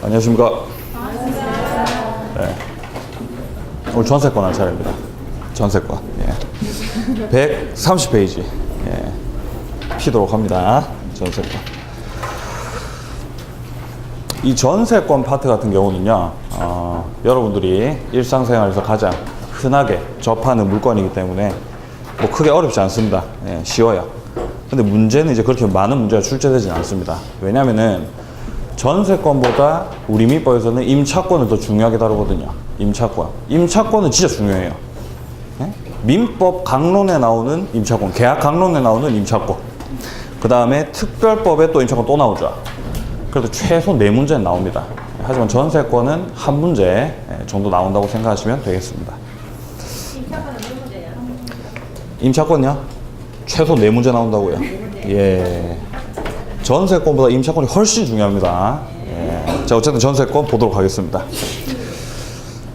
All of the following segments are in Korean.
안녕하십니까. 네. 오늘 전세권 할 차례입니다. 전세권. 예. 130페이지. 예. 피도록 합니다. 전세권. 이 전세권 파트 같은 경우는요, 여러분들이 일상생활에서 가장 흔하게 접하는 물건이기 때문에 뭐 크게 어렵지 않습니다. 예, 쉬워요. 근데 문제는 이제 그렇게 많은 문제가 출제되지는 않습니다. 왜냐면은 전세권보다 우리 민법에서는 임차권을 더 중요하게 다루거든요. 임차권. 임차권은 진짜 중요해요. 예? 민법 강론에 나오는 임차권, 계약 강론에 나오는 임차권. 그 다음에 특별법에 또 임차권 또 나오죠. 그래도 최소 4문제는 나옵니다. 하지만 전세권은 한 문제 정도 나온다고 생각하시면 되겠습니다. 임차권은 몇 문제예요? 임차권요? 최소 4문제 나온다고요. 예. 전세권보다 임차권이 훨씬 중요합니다. 예. 자, 어쨌든 전세권 보도록 하겠습니다.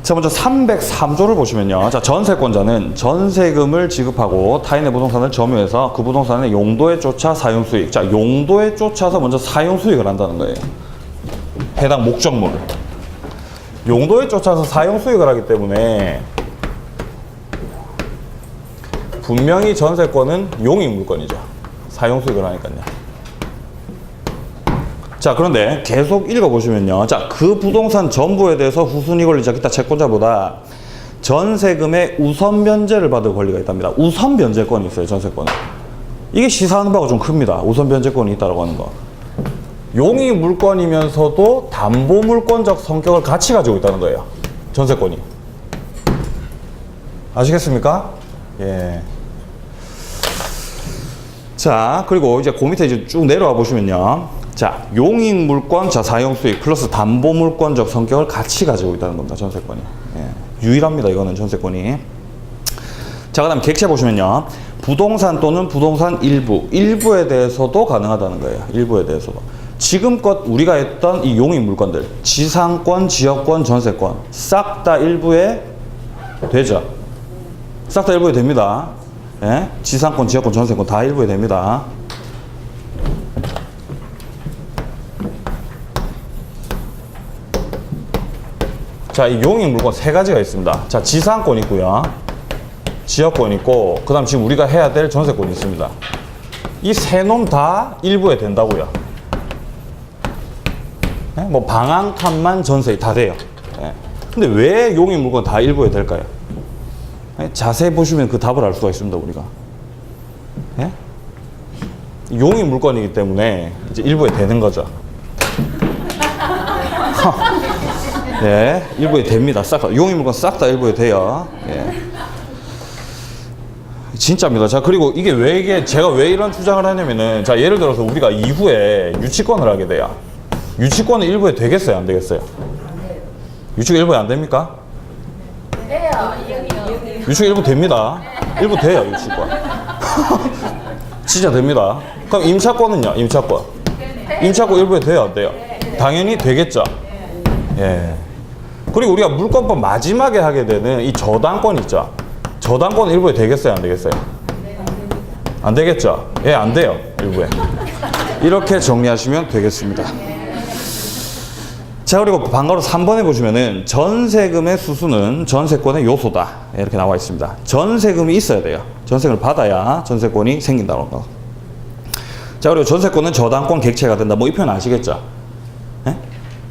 자, 먼저 303조를 보시면요. 자, 전세권자는 전세금을 지급하고 타인의 부동산을 점유해서 그 부동산의 용도에 쫓아 사용수익. 자, 용도에 쫓아서 먼저 사용수익을 한다는 거예요. 해당 목적물을. 용도에 쫓아서 사용수익을 하기 때문에 분명히 전세권은 용익물건이죠. 사용수익을 하니까요. 자, 그런데 계속 읽어보시면요. 자, 그 부동산 전부에 대해서 후순위 권리자 기타 채권자보다 전세금의 우선 변제를 받을 권리가 있답니다. 우선 변제권이 있어요, 전세권은. 이게 시사하는 바가 좀 큽니다. 우선 변제권이 있다고 하는 거. 용익 물건이면서도 담보 물권적 성격을 같이 가지고 있다는 거예요. 전세권이. 아시겠습니까? 예. 자, 그리고 이제 그 밑에 이제 쭉 내려와 보시면요. 자, 용익 물권, 자, 사용 수익 플러스 담보 물권적 성격을 같이 가지고 있다는 겁니다. 전세권이. 예. 유일합니다. 이거는 전세권이. 자, 그 다음 객체 보시면요. 부동산 또는 부동산 일부에 대해서도 가능하다는 거예요. 일부에 대해서도. 지금껏 우리가 했던 이 용익 물건들, 지상권, 지역권, 전세권 싹 다 일부에 되죠. 싹 다 일부에 됩니다. 예? 지상권, 지역권, 전세권 다 일부에 됩니다. 자, 이 용익 물건 3가지가 있습니다. 자, 지상권 있고요. 지역권 있고, 그 다음 지금 우리가 해야 될 전세권이 있습니다. 이 세 놈 다 일부에 된다고요. 예? 뭐 방 한 칸만 전세 다 돼요. 예. 근데 왜 용익 물건 다 일부에 될까요? 예? 자세히 보시면 그 답을 알 수가 있습니다, 우리가. 예? 용익 물건이기 때문에 이제 일부에 되는 거죠. 예, 일부에 됩니다. 싹 다. 용익 물건 싹 다 일부에 돼요. 예. 진짜입니다. 자, 그리고 이게 제가 왜 이런 주장을 하냐면은, 자, 예를 들어서 우리가 이후에 유치권을 하게 돼요. 유치권은 일부에 되겠어요? 안 되겠어요? 유치권 일부에 안 됩니까? 돼요. 유치권 일부 됩니다. 일부 돼요, 유치권. 진짜 됩니다. 그럼 임차권은요? 임차권. 임차권 일부에 돼요? 안 돼요? 당연히 되겠죠. 예. 그리고 우리가 물권법 마지막에 하게 되는 이 저당권 있죠. 저당권 일부에 되겠어요? 안 되겠어요? 안 되겠죠? 예, 안 돼요. 일부에. 이렇게 정리하시면 되겠습니다. 자, 그리고 방가로 3번에 보시면은 전세금의 수수는 전세권의 요소다. 이렇게 나와 있습니다. 전세금이 있어야 돼요. 전세금을 받아야 전세권이 생긴다는 거. 자, 그리고 전세권은 저당권 객체가 된다. 뭐 이 표현 아시겠죠? 예?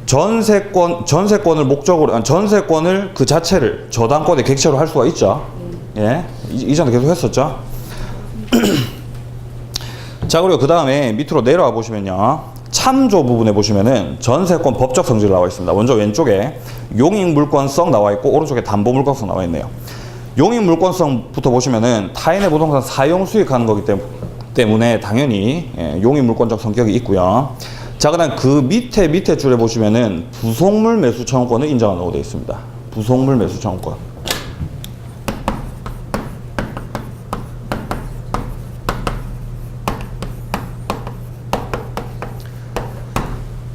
전세권을 목적으로, 전세권을 그 자체를 저당권의 객체로 할 수가 있죠. 예. 이전에 계속 했었죠. 자, 그리고 그 다음에 밑으로 내려와 보시면요. 참조 부분에 보시면은 전세권 법적 성질 나와 있습니다. 먼저 왼쪽에 용익 물권성 나와 있고, 오른쪽에 담보 물권성 나와 있네요. 용익 물권성부터 보시면은 타인의 부동산 사용 수익하는 거기 때문에 당연히 용익 물권적 성격이 있고요. 자, 그다음 그 밑에 줄에 보시면은 부속물 매수 청구권을 인정한다고 되어 있습니다. 부속물 매수 청구권.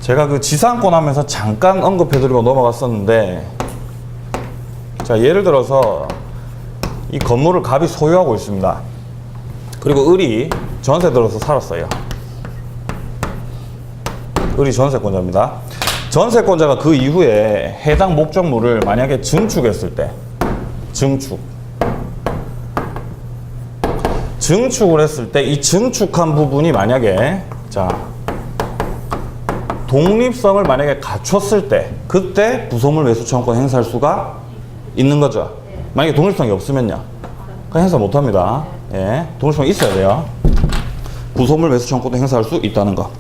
제가 그 지상권 하면서 잠깐 언급해드리고 넘어갔었는데, 자, 예를 들어서 이 건물을 갑이 소유하고 있습니다. 그리고 을이 전세 들어서 살았어요. 을이 전세권자입니다. 전세권자가 그 이후에 해당 목적물을 만약에 증축했을 때, 증축을 했을 때 이 증축한 부분이 만약에 자 독립성을 만약에 갖췄을 때 그때 부속물 매수 청구권 행사할 수가 있는 거죠. 만약에 독립성이 없으면요, 그 행사 못 합니다. 예, 독립성이 있어야 돼요. 부속물 매수 청구권도 행사할 수 있다는 거.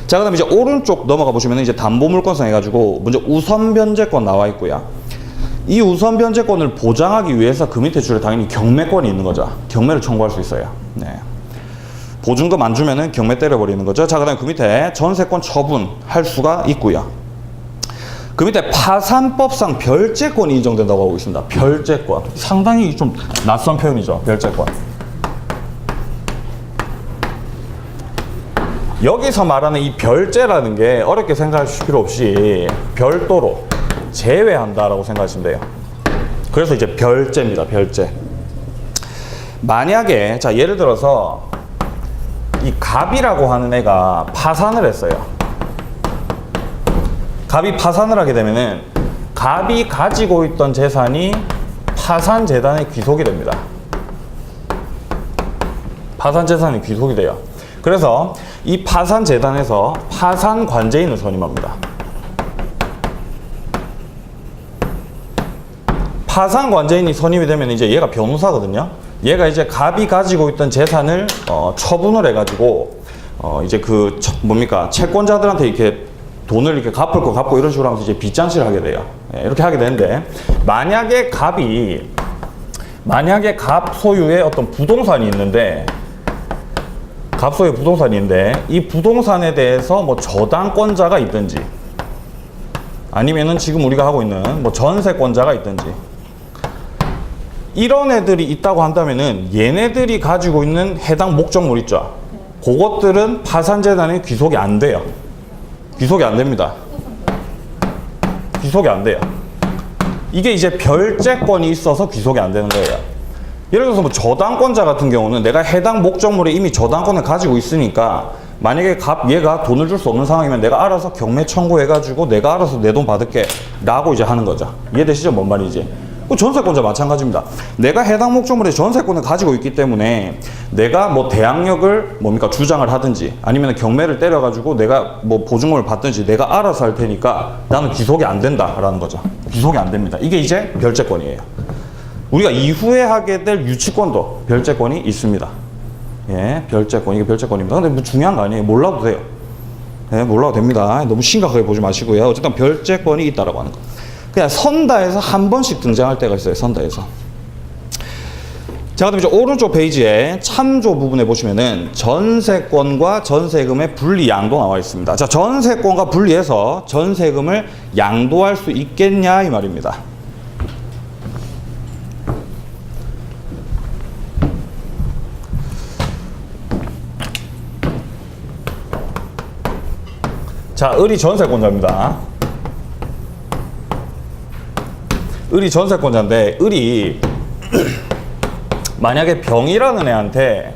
자, 그다음에 이제 오른쪽 넘어가 보시면 이제 담보물권성 해가지고 먼저 우선 변제권 나와 있고요. 이 우선 변제권을 보장하기 위해서 그 밑에 줄에 당연히 경매권이 있는 거죠. 경매를 청구할 수 있어요. 네. 보증금 안 주면은 경매 때려버리는 거죠. 자, 그다음에 그 밑에 전세권 처분할 수가 있고요. 그 밑에 파산법상 별제권이 인정된다고 하고 있습니다. 별제권. 상당히 좀 낯선 표현이죠. 별제권. 여기서 말하는 이 별제라는 게 어렵게 생각하실 필요 없이 별도로 제외한다라고 생각하시면 돼요. 그래서 이제 별제입니다. 별제. 만약에 자 예를 들어서 이 갑이라고 하는 애가 파산을 했어요. 갑이 파산을 하게 되면은 갑이 가지고 있던 재산이 파산재단에 귀속이 됩니다. 파산재산이 귀속이 돼요. 그래서 이 파산재단에서 파산관제인을 선임합니다. 파산관제인이 선임이 되면 이제 얘가 변호사거든요. 얘가 이제 갑이 가지고 있던 재산을 처분을 해가지고 이제 그 뭡니까 채권자들한테 이렇게 돈을 이렇게 갚을 거 갚고 이런 식으로 하면서 이제 빚잔치를 하게 돼요. 예, 이렇게 하게 되는데 만약에 갑 소유의 어떤 부동산이 있는데 갑 소유의 부동산이 있는데 이 부동산에 대해서 뭐 저당권자가 있든지 아니면은 지금 우리가 하고 있는 뭐 전세권자가 있든지 이런 애들이 있다고 한다면은 얘네들이 가지고 있는 해당 목적물 있죠. 그것들은 파산재단에 귀속이 안 돼요. 귀속이 안 됩니다. 귀속이 안 돼요. 이게 이제 별제권이 있어서 귀속이 안 되는 거예요. 예를 들어서 뭐 저당권자 같은 경우는 내가 해당 목적물에 이미 저당권을 가지고 있으니까 만약에 얘가 돈을 줄 수 없는 상황이면 내가 알아서 경매 청구해가지고 내가 알아서 내 돈 받을게 라고 이제 하는 거죠. 이해되시죠? 뭔 말인지. 전세권자 마찬가지입니다. 내가 해당 목적물에 전세권을 가지고 있기 때문에 내가 뭐 대항력을 뭡니까 주장을 하든지 아니면 경매를 때려가지고 내가 뭐 보증금을 받든지 내가 알아서 할 테니까 나는 귀속이 안 된다라는 거죠. 귀속이 안 됩니다. 이게 이제 별제권이에요. 우리가 이후에 하게 될 유치권도 별제권이 있습니다. 예, 별제권. 이게 별제권입니다. 근데 뭐 중요한 거 아니에요. 몰라도 돼요. 예, 몰라도 됩니다. 너무 심각하게 보지 마시고요. 어쨌든 별제권이 있다라고 하는 거. 그냥 선다에서 한 번씩 등장할 때가 있어요. 선다에서. 자, 그다음에 이제 오른쪽 페이지에 참조 부분에 보시면은 전세권과 전세금의 분리 양도 나와 있습니다. 자, 전세권과 분리해서 전세금을 양도할 수 있겠냐 이 말입니다. 자, 을이 전세권자입니다. 을이 전세권자인데 을이 만약에 병이라는 애한테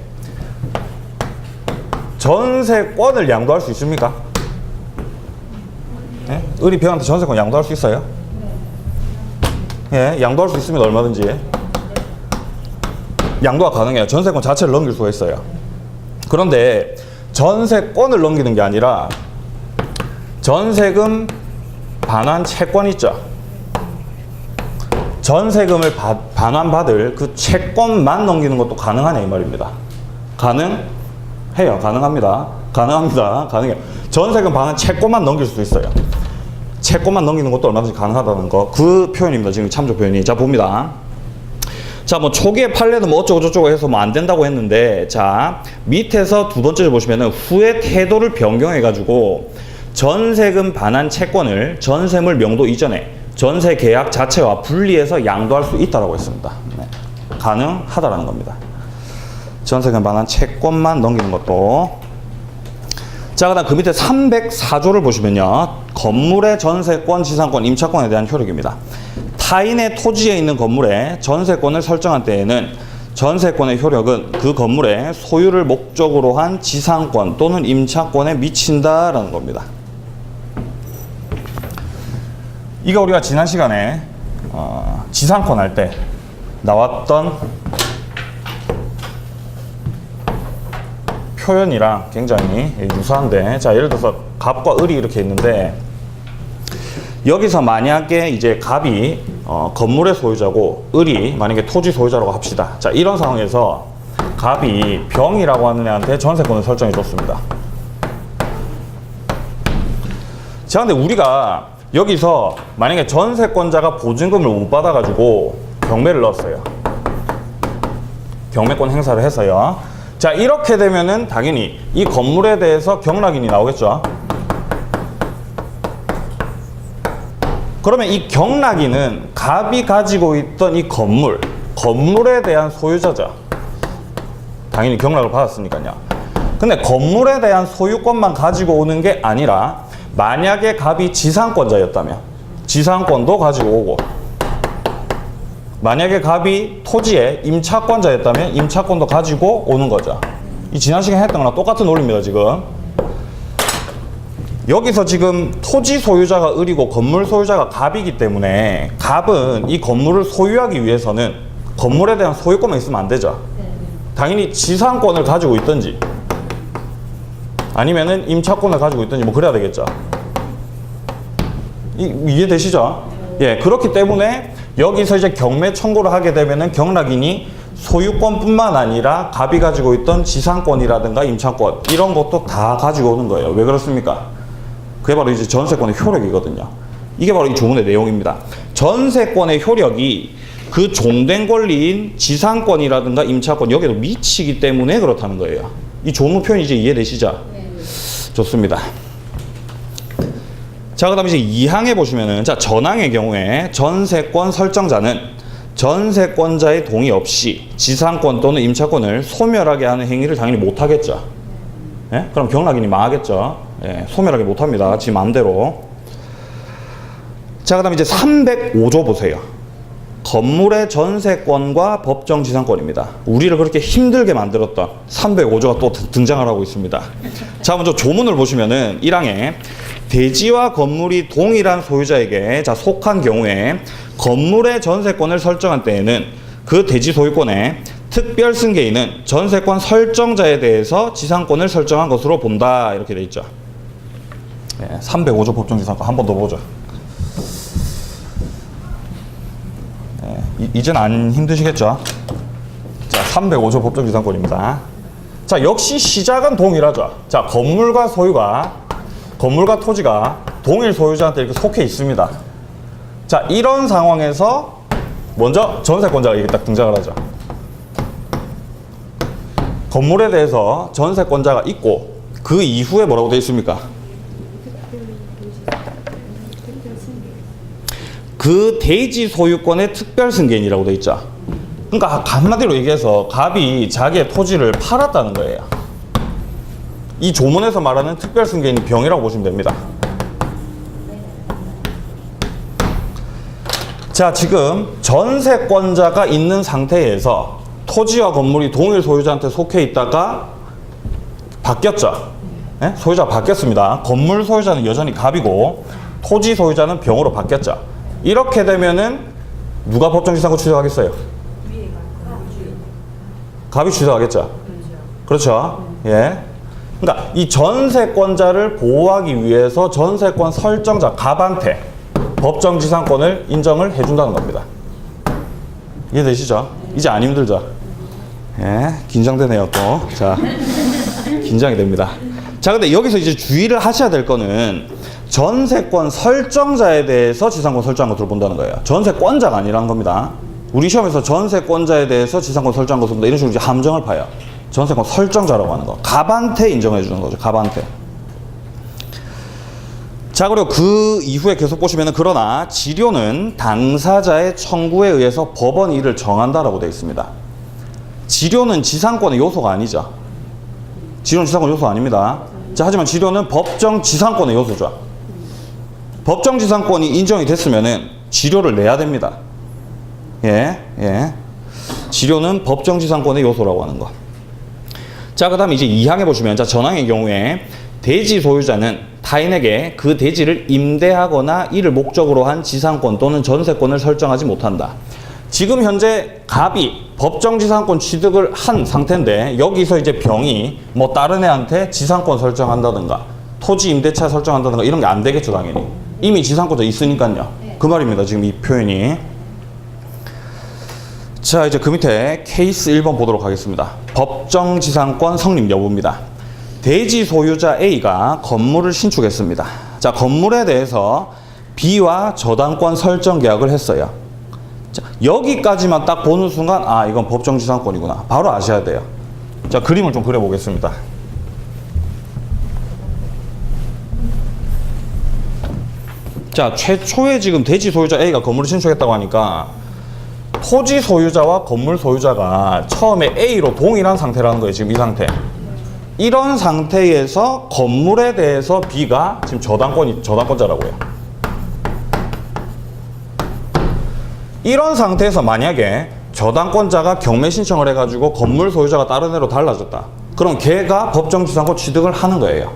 전세권을 양도할 수 있습니까? 예? 을이 병한테 전세권 양도할 수 있어요? 예, 양도할 수 있으면 얼마든지 양도가 가능해요. 전세권 자체를 넘길 수가 있어요. 그런데 전세권을 넘기는 게 아니라 전세금 반환 채권 있죠. 전세금을 반환받을 그 채권만 넘기는 것도 가능하네 이 말입니다. 가능해요. 가능합니다. 가능해요. 전세금 반환 채권만 넘길 수도 있어요. 채권만 넘기는 것도 얼마든지 가능하다는 거. 그 표현입니다. 지금 참조 표현이. 자, 봅니다. 자, 뭐 초기에 판례는 뭐 어쩌고 저쩌고 해서 뭐 안 된다고 했는데, 자, 밑에서 두 번째를 보시면은 후에 태도를 변경해가지고 전세금 반환 채권을 전세물 명도 이전에 전세 계약 자체와 분리해서 양도할 수 있다라고 했습니다. 네. 가능하다라는 겁니다. 전세금 반환 채권만 넘기는 것도. 자, 그다음 그 밑에 304조를 보시면요. 건물의 전세권, 지상권, 임차권에 대한 효력입니다. 타인의 토지에 있는 건물에 전세권을 설정한 때에는 전세권의 효력은 그 건물의 소유를 목적으로 한 지상권 또는 임차권에 미친다라는 겁니다. 이거 우리가 지난 시간에 지상권 할 때 나왔던 표현이랑 굉장히 유사한데, 자 예를 들어서 갑과 을이 이렇게 있는데, 여기서 만약에 이제 갑이 건물의 소유자고 을이 만약에 토지 소유자라고 합시다. 자 이런 상황에서 갑이 병이라고 하는 애한테 전세권을 설정해 줬습니다. 자 근데 우리가 여기서 만약에 전세권자가 보증금을 못 받아가지고 경매를 넣었어요. 경매권 행사를 해서요. 자 이렇게 되면은 당연히 이 건물에 대해서 경락인이 나오겠죠. 그러면 이 경락인은 갑이 가지고 있던 이 건물에 대한 소유자죠. 당연히 경락을 받았으니까요. 근데 건물에 대한 소유권만 가지고 오는 게 아니라, 만약에 갑이 지상권자였다면 지상권도 가지고 오고, 만약에 갑이 토지의 임차권자였다면 임차권도 가지고 오는 거죠. 이 지난 시간에 했던 거랑 똑같은 논리입니다. 지금 여기서 지금 토지 소유자가 을이고 건물 소유자가 갑이기 때문에, 갑은 이 건물을 소유하기 위해서는 건물에 대한 소유권만 있으면 안 되죠. 당연히 지상권을 가지고 있든지 아니면은 임차권을 가지고 있든지 뭐 그래야 되겠죠. 이해되시죠? 예, 그렇기 때문에 여기서 이제 경매 청구를 하게 되면은 경락인이 소유권뿐만 아니라 갑이 가지고 있던 지상권이라든가 임차권 이런 것도 다 가지고 오는 거예요. 왜 그렇습니까? 그게 바로 이제 전세권의 효력이거든요. 이게 바로 이 조문의 내용입니다. 전세권의 효력이 그 종된 권리인 지상권이라든가 임차권 여기에도 미치기 때문에 그렇다는 거예요. 이 조문 표현이 이제 이해되시죠? 네. 좋습니다. 자, 그 다음에 이제 2항에 보시면은, 자, 전항의 경우에 전세권 설정자는 전세권자의 동의 없이 지상권 또는 임차권을 소멸하게 하는 행위를 당연히 못하겠죠. 예? 그럼 경락인이 망하겠죠. 예, 소멸하게 못합니다. 지 마음대로. 자, 그 다음에 이제 305조 보세요. 건물의 전세권과 법정 지상권입니다. 우리를 그렇게 힘들게 만들었던 305조가 또 등장을 하고 있습니다. 자, 먼저 조문을 보시면은 1항에 대지와 건물이 동일한 소유자에게 속한 경우에 건물의 전세권을 설정한 때에는 그 대지 소유권의 특별 승계인은 전세권 설정자에 대해서 지상권을 설정한 것으로 본다. 이렇게 돼 있죠. 네, 305조 법정지상권 한 번 더 보죠. 네, 이젠 안 힘드시겠죠? 자, 305조 법정지상권입니다. 자, 역시 시작은 동일하죠. 자, 건물과 토지가 동일 소유자한테 이렇게 속해 있습니다. 자, 이런 상황에서 먼저 전세권자가 이렇게 딱 등장을 하죠. 건물에 대해서 전세권자가 있고, 그 이후에 뭐라고 되어 있습니까? 그 대지 소유권의 특별 승계인이라고 되어 있죠. 그러니까 한마디로 얘기해서 갑이 자기의 토지를 팔았다는 거예요. 이 조문에서 말하는 특별 승계인이 병이라고 보시면 됩니다. 자, 지금 전세권자가 있는 상태에서 토지와 건물이 동일 소유자한테 속해 있다가 바뀌었죠. 네? 소유자가 바뀌었습니다. 건물 소유자는 여전히 갑이고 토지 소유자는 병으로 바뀌었죠. 이렇게 되면은 누가 법정지상권 취득하겠어요? 갑이 취득하겠죠. 그렇죠. 예. 그러니까 이 전세권자를 보호하기 위해서 전세권 설정자 갑한테 법정지상권을 인정을 해준다는 겁니다. 이해되시죠? 이제 안 힘들죠? 예, 긴장되네요 또. 자, 긴장이 됩니다. 자, 근데 여기서 이제 주의를 하셔야 될 거는 전세권 설정자에 대해서 지상권 설정한 것으로 본다는 거예요. 전세권자가 아니라는 겁니다. 우리 시험에서 전세권자에 대해서 지상권 설정한 것으로 본다. 이런 식으로 이제 함정을 파요. 전세권 설정자라고 하는 거. 갑한테 인정해 주는 거죠. 갑한테. 자, 그리고 그 이후에 계속 보시면은, 그러나 지료는 당사자의 청구에 의해서 법원이 이를 정한다라고 되어 있습니다. 지료는 지상권의 요소가 아니죠. 지료는 지상권 요소 아닙니다. 자, 하지만 지료는 법정 지상권의 요소죠. 법정 지상권이 인정이 됐으면은 지료를 내야 됩니다. 예, 예. 지료는 법정 지상권의 요소라고 하는 거. 자, 그 다음에 이제 2항에 보시면, 자, 전항의 경우에 대지 소유자는 타인에게 그 대지를 임대하거나 이를 목적으로 한 지상권 또는 전세권을 설정하지 못한다. 지금 현재 갑이 법정지상권 취득을 한 상태인데 여기서 이제 병이 뭐 다른 애한테 지상권 설정한다든가 토지 임대차 설정한다든가 이런 게 안 되겠죠, 당연히. 이미 지상권자 있으니까요. 그 말입니다, 지금 이 표현이. 자, 이제 그 밑에 케이스 1번 보도록 하겠습니다. 법정지상권 성립 여부입니다. 대지 소유자 A가 건물을 신축했습니다. 자, 건물에 대해서 B와 저당권 설정 계약을 했어요. 자, 여기까지만 딱 보는 순간 아, 이건 법정지상권이구나. 바로 아셔야 돼요. 자, 그림을 좀 그려보겠습니다. 자, 최초에 지금 대지 소유자 A가 건물을 신축했다고 하니까 토지 소유자와 건물 소유자가 처음에 A로 동일한 상태라는 거예요. 지금 이 상태. 이런 상태에서 건물에 대해서 B가 지금 저당권자라고요. 이런 상태에서 만약에 저당권자가 경매 신청을 해가지고 건물 소유자가 다른 애로 달라졌다. 그럼 걔가 법정지상권 취득을 하는 거예요.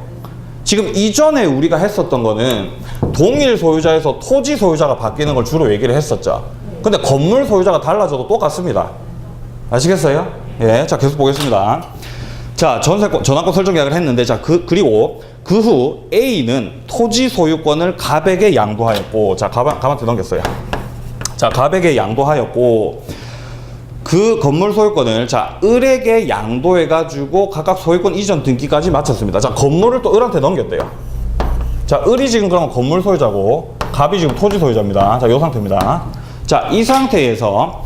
지금 이전에 우리가 했었던 거는 동일 소유자에서 토지 소유자가 바뀌는 걸 주로 얘기를 했었죠. 근데 건물 소유자가 달라져도 똑같습니다. 아시겠어요? 예, 자, 계속 보겠습니다. 자, 전환권 설정 계약을 했는데, 자, 그리고 그 후 A는 토지 소유권을 갑에게 양도하였고, 자, 갑한테 넘겼어요. 자, 갑에게 양도하였고, 그 건물 소유권을, 자, 을에게 양도해가지고 각각 소유권 이전 등기까지 마쳤습니다. 자, 건물을 또 을한테 넘겼대요. 자, 을이 지금 그러면 건물 소유자고, 갑이 지금 토지 소유자입니다. 자, 이 상태입니다. 자, 이 상태에서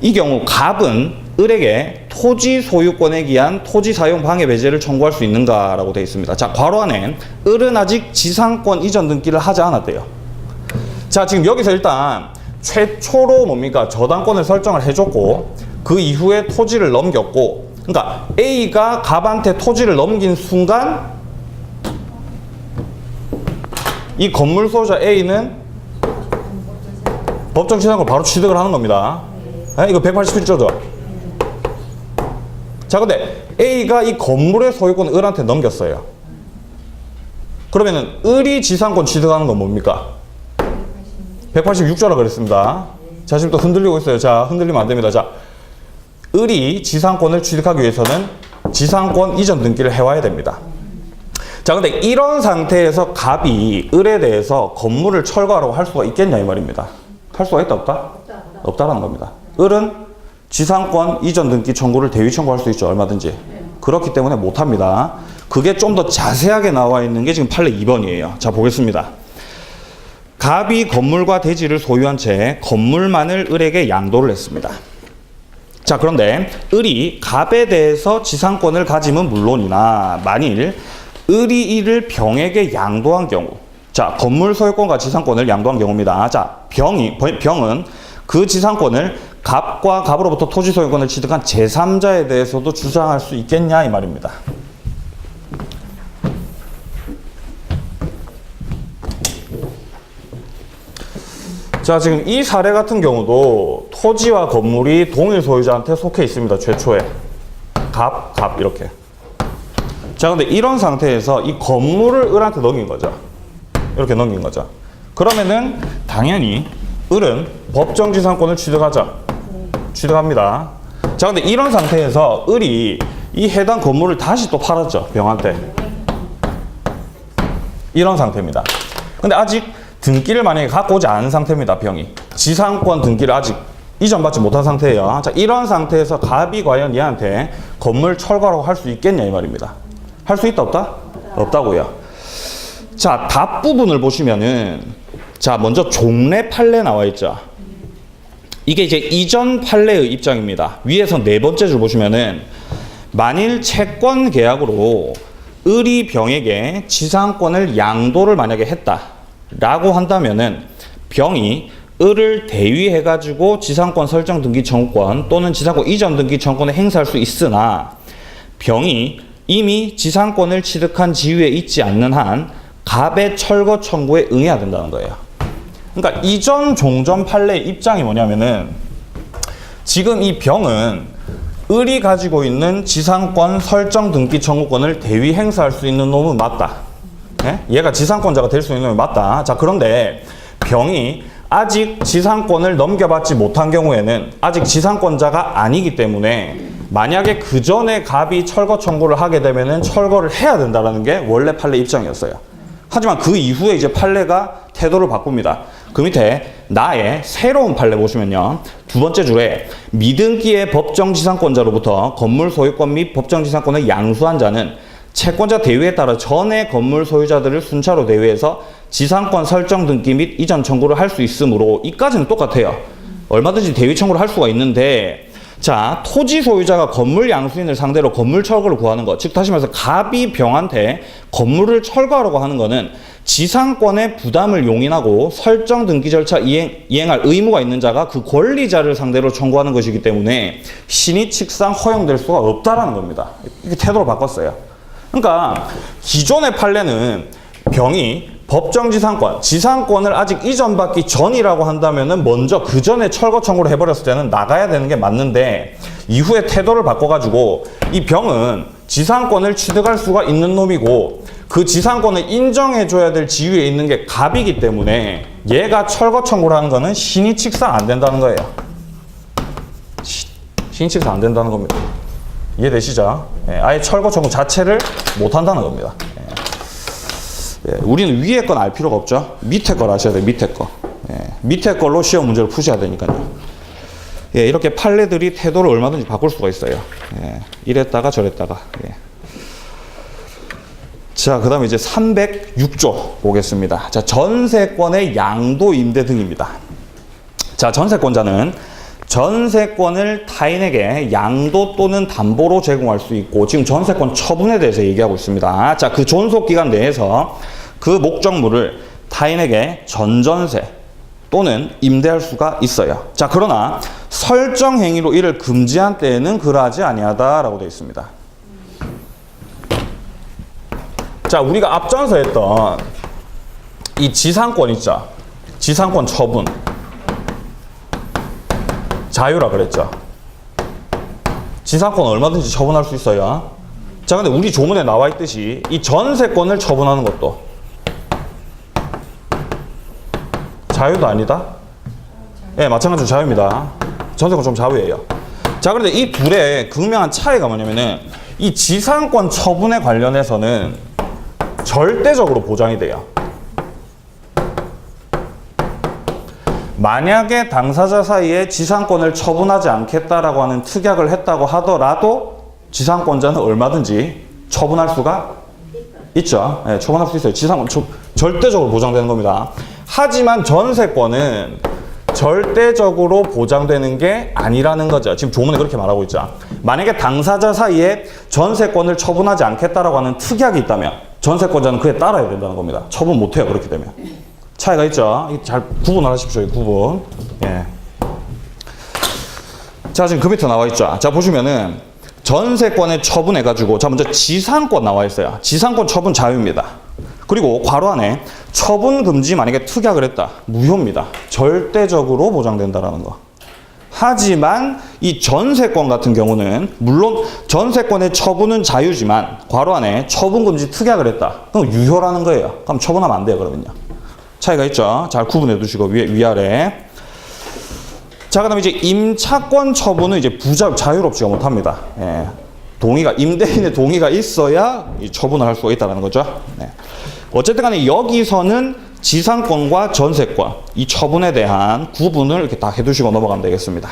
이 경우 갑은 을에게 토지 소유권에 기한 토지 사용 방해 배제를 청구할 수 있는가라고 되어 있습니다. 자, 괄호 안에 을은 아직 지상권 이전 등기를 하지 않았대요. 자, 지금 여기서 일단 최초로 뭡니까? 저당권을 설정을 해줬고 그 이후에 토지를 넘겼고, 그러니까 A가 갑한테 토지를 넘긴 순간 이 건물 소유자 A는 법정지상권 바로 취득을 하는 겁니다. 네, 이거 187조죠. 자, 근데 A가 이 건물의 소유권을 을한테 넘겼어요. 그러면은 을이 지상권 취득하는 건 뭡니까? 186조라 그랬습니다. 자, 지금 또 흔들리고 있어요. 자, 흔들리면 안 됩니다. 자, 을이 지상권을 취득하기 위해서는 지상권 이전 등기를 해와야 됩니다. 자, 근데 이런 상태에서 갑이 을에 대해서 건물을 철거하라고 할 수가 있겠냐 이 말입니다. 할 수가 있다 없다? 없다라는 겁니다. 을은 지상권 이전 등기 청구를 대위 청구할 수 있죠. 얼마든지. 그렇기 때문에 못합니다. 그게 좀 더 자세하게 나와 있는 게 지금 판례 2번이에요. 자, 보겠습니다. 갑이 건물과 대지를 소유한 채 건물만을 을에게 양도를 했습니다. 자, 그런데 을이 갑에 대해서 지상권을 가짐은 물론이나 만일 을이 이를 병에게 양도한 경우, 자, 건물 소유권과 지상권을 양도한 경우입니다. 자, 병은 그 지상권을 갑과 갑으로부터 토지 소유권을 취득한 제3자에 대해서도 주장할 수 있겠냐 이 말입니다. 자, 지금 이 사례 같은 경우도 토지와 건물이 동일 소유자한테 속해 있습니다. 최초에 갑 이렇게. 자, 근데 이런 상태에서 이 건물을 을한테 넘긴 거죠. 이렇게 넘긴 거죠. 그러면은 당연히 을은 법정지상권을 취득합니다. 자, 근데 이런 상태에서 을이 이 해당 건물을 다시 또 팔았죠. 병한테. 이런 상태입니다. 근데 아직 등기를 만약에 갖고 오지 않은 상태입니다. 병이. 지상권 등기를 아직 이전받지 못한 상태예요. 자, 이런 상태에서 갑이 과연 얘한테 건물 철거라고 할 수 있겠냐 이 말입니다. 할 수 있다 없다? 없다고요. 자, 답 부분을 보시면은, 자, 먼저 종래 판례 나와 있죠. 이게 이제 이전 판례의 입장입니다. 위에서 네 번째 줄 보시면은 만일 채권 계약으로 을이 병에게 지상권을 양도를 만약에 했다라고 한다면은 병이 을을 대위해가지고 지상권 설정 등기 청구권 또는 지상권 이전 등기 청구권을 행사할 수 있으나 병이 이미 지상권을 취득한 지위에 있지 않는 한 갑의 철거 청구에 응해야 된다는 거예요. 그러니까 이전 종전 판례의 입장이 뭐냐면은 지금 이 병은 을이 가지고 있는 지상권 설정 등기 청구권을 대위 행사할 수 있는 놈은 맞다. 예? 얘가 지상권자가 될 수 있는 놈이 맞다. 자, 그런데 병이 아직 지상권을 넘겨받지 못한 경우에는 아직 지상권자가 아니기 때문에 만약에 그 전에 갑이 철거 청구를 하게 되면은 철거를 해야 된다는 게 원래 판례 입장이었어요. 하지만 그 이후에 이제 판례가 태도를 바꿉니다. 그 밑에 나의 새로운 판례 보시면요. 두 번째 줄에 미등기의 법정지상권자로부터 건물 소유권 및 법정지상권을 양수한 자는 채권자 대위에 따라 전에 건물 소유자들을 순차로 대위해서 지상권 설정 등기 및 이전 청구를 할 수 있으므로 이까지는 똑같아요. 얼마든지 대위 청구를 할 수가 있는데 자, 토지 소유자가 건물 양수인을 상대로 건물 철거를 구하는 것, 즉 다시 말해서 갑이 병한테 건물을 철거하라고 하는 거는 지상권의 부담을 용인하고 설정 등기 절차 이행할 의무가 있는 자가 그 권리자를 상대로 청구하는 것이기 때문에 신의칙상 허용될 수가 없다라는 겁니다. 이렇게 태도를 바꿨어요. 그러니까 기존의 판례는 병이 법정지상권, 지상권을 아직 이전받기 전이라고 한다면은 먼저 그 전에 철거 청구를 해버렸을 때는 나가야 되는 게 맞는데 이후에 태도를 바꿔가지고 이 병은 지상권을 취득할 수가 있는 놈이고 그 지상권을 인정해줘야 될 지위에 있는 게 갑이기 때문에 얘가 철거 청구를 하는 거는 신의칙상 안 된다는 거예요. 신의칙상 안 된다는 겁니다. 이해되시죠? 예, 아예 철거 청구 자체를 못 한다는 겁니다. 예, 우리는 위에 건 알 필요가 없죠. 밑에 걸 아셔야 돼요. 밑에 거. 예, 밑에 걸로 시험 문제를 푸셔야 되니까요. 예, 이렇게 판례들이 태도를 얼마든지 바꿀 수가 있어요. 예, 이랬다가 저랬다가. 예. 자, 그 다음에 이제 306조 보겠습니다. 자, 전세권의 양도 임대 등입니다. 자, 전세권자는 전세권을 타인에게 양도 또는 담보로 제공할 수 있고 지금 전세권 처분에 대해서 얘기하고 있습니다. 자, 그 존속기간 내에서 그 목적물을 타인에게 전전세 또는 임대할 수가 있어요. 자, 그러나 설정 행위로 이를 금지한 때에는 그러하지 아니하다라고 되어 있습니다. 자, 우리가 앞전서 했던 이 지상권 있죠. 지상권 처분. 자유라 그랬죠. 지상권 얼마든지 처분할 수 있어요. 자, 근데 우리 조문에 나와 있듯이 이 전세권을 처분하는 것도 자유도 아니다? 예, 네, 마찬가지로 자유입니다. 전세권 좀 자유예요. 자, 그런데 이 둘의 극명한 차이가 뭐냐면은 이 지상권 처분에 관련해서는 절대적으로 보장이 돼요. 만약에 당사자 사이에 지상권을 처분하지 않겠다라고 하는 특약을 했다고 하더라도 지상권자는 얼마든지 처분할 수가 있죠. 네, 처분할 수 있어요. 지상권 절대적으로 보장되는 겁니다. 하지만 전세권은 절대적으로 보장되는 게 아니라는 거죠. 지금 조문에 그렇게 말하고 있죠. 만약에 당사자 사이에 전세권을 처분하지 않겠다라고 하는 특약이 있다면 전세권자는 그에 따라야 된다는 겁니다. 처분 못해요. 그렇게 되면. 차이가 있죠. 잘 구분을 하십시오. 구분. 예. 자, 지금 그 밑에 나와 있죠. 자, 보시면은 전세권에 처분해가지고 자, 먼저 지상권 나와 있어요. 지상권 처분 자유입니다. 그리고 괄호 안에 처분 금지 만약에 특약을 했다. 무효입니다. 절대적으로 보장된다라는 거. 하지만 이 전세권 같은 경우는 물론 전세권의 처분은 자유지만 괄호 안에 처분 금지 특약을 했다. 그럼 유효라는 거예요. 그럼 처분하면 안 돼요. 그러면요. 차이가 있죠. 잘 구분해 두시고 위아래. 자, 그다음에 이제 임차권 처분은 이제 자유롭지가 못합니다. 예. 동의가 임대인의 동의가 있어야 이 처분을 할 수가 있다는 거죠. 네. 어쨌든 간에 여기서는 지상권과 전세권 이 처분에 대한 구분을 이렇게 다 해두시고 넘어가면 되겠습니다.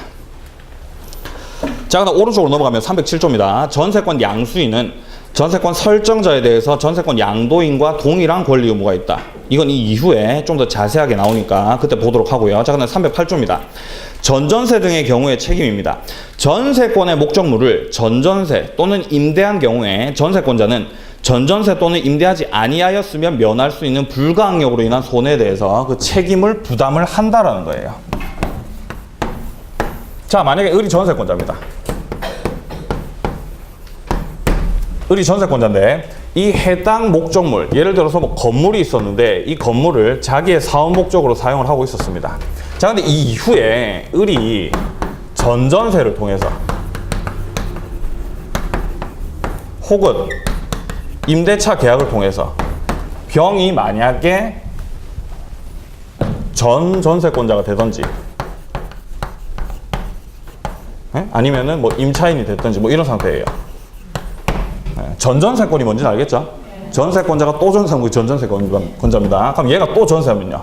자, 그다음 오른쪽으로 넘어가면 307조입니다. 전세권 양수인은 전세권 설정자에 대해서 전세권 양도인과 동일한 권리 의무가 있다. 이건 이 이후에 좀 더 자세하게 나오니까 그때 보도록 하고요. 자, 그다음 308조입니다. 전전세 등의 경우의 책임입니다. 전세권의 목적물을 전전세 또는 임대한 경우에 전세권자는 전전세 또는 임대하지 아니하였으면 면할 수 있는 불가항력으로 인한 손해에 대해서 그 책임을 부담을 한다라는 거예요. 자, 만약에 을이 전세권자입니다. 을이 전세권자인데 이 해당 목적물, 예를 들어서 뭐 건물이 있었는데 이 건물을 자기의 사업 목적으로 사용을 하고 있었습니다. 자, 근데 이 이후에 을이 전전세를 통해서 혹은 임대차 계약을 통해서 병이 만약에 전 전세권자가 되든지 아니면은 뭐 임차인이 됐든지 뭐 이런 상태예요. 전 전세권이 뭔지는 알겠죠? 전세권자가 또 전세권자입니다. 그럼 얘가 또 전세하면요.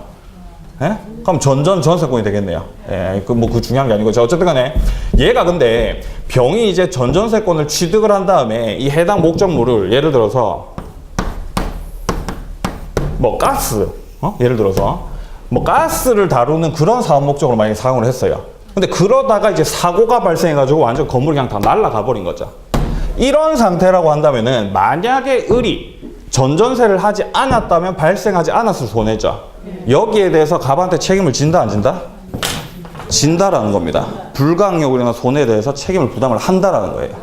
그럼 전세권이 되겠네요. 그 중요한 게 아니고. 자, 어쨌든 간에 얘가 근데 병이 이제 전세권을 취득을 한 다음에 이 해당 목적물을 예를 들어서 뭐 가스, 예를 들어서 뭐 가스를 다루는 그런 사업 목적으로 만약에 사용을 했어요. 근데 그러다가 이제 사고가 발생해가지고 완전 건물이 그냥 다 날아가 버린 거죠. 이런 상태라고 한다면은 만약에 을이 전전세를 하지 않았다면 발생하지 않았을 손해죠. 여기에 대해서 갑한테 책임을 진다 안 진다? 진다라는 겁니다. 불가항력으로 인한 손해에 대해서 책임을 부담을 한다라는 거예요.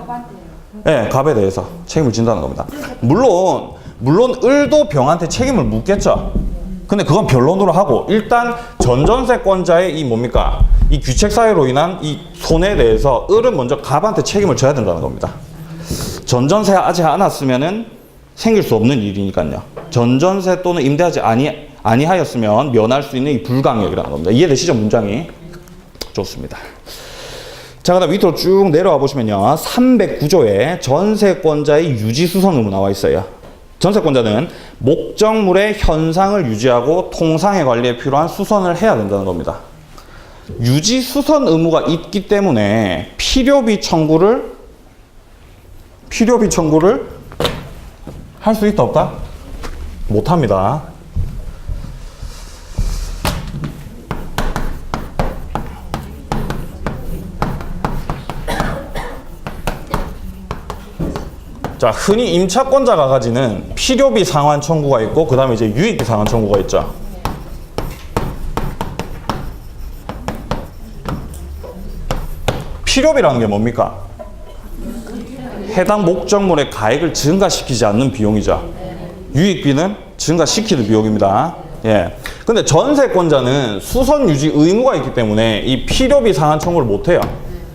네, 갑에 대해서 책임을 진다는 겁니다. 물론 을도 병한테 책임을 묻겠죠. 근데 그건 변론으로 하고 일단 전전세권자의 이 뭡니까? 이 규책사유로 인한 이 손해에 대해서 을은 먼저 갑한테 책임을 져야 된다는 겁니다. 전전세 하지 않았으면은 생길 수 없는 일이니까요. 전전세 또는 임대하지 아니하였으면 면할 수 있는 이 불가항력이라는 겁니다. 이해되시죠? 문장이? 좋습니다. 자, 그 다음 밑으로 쭉 내려와 보시면요. 309조에 전세권자의 유지수선 의무 나와 있어요. 전세권자는 목적물의 현상을 유지하고 통상의 관리에 필요한 수선을 해야 된다는 겁니다. 유지수선 의무가 있기 때문에 필요비 청구를 할 수 있다 없다? 못합니다. 자, 흔히 임차권자가 가지는 필요비 상환 청구가 있고 그 다음에 이제 유익비 상환 청구가 있죠. 필요비라는 게 뭡니까? 해당 목적물의 가액을 증가시키지 않는 비용이죠. 유익비는 증가시키는 비용입니다. 예. 근데 전세권자는 수선 유지 의무가 있기 때문에 이 필요비 상환 청구를 못 해요.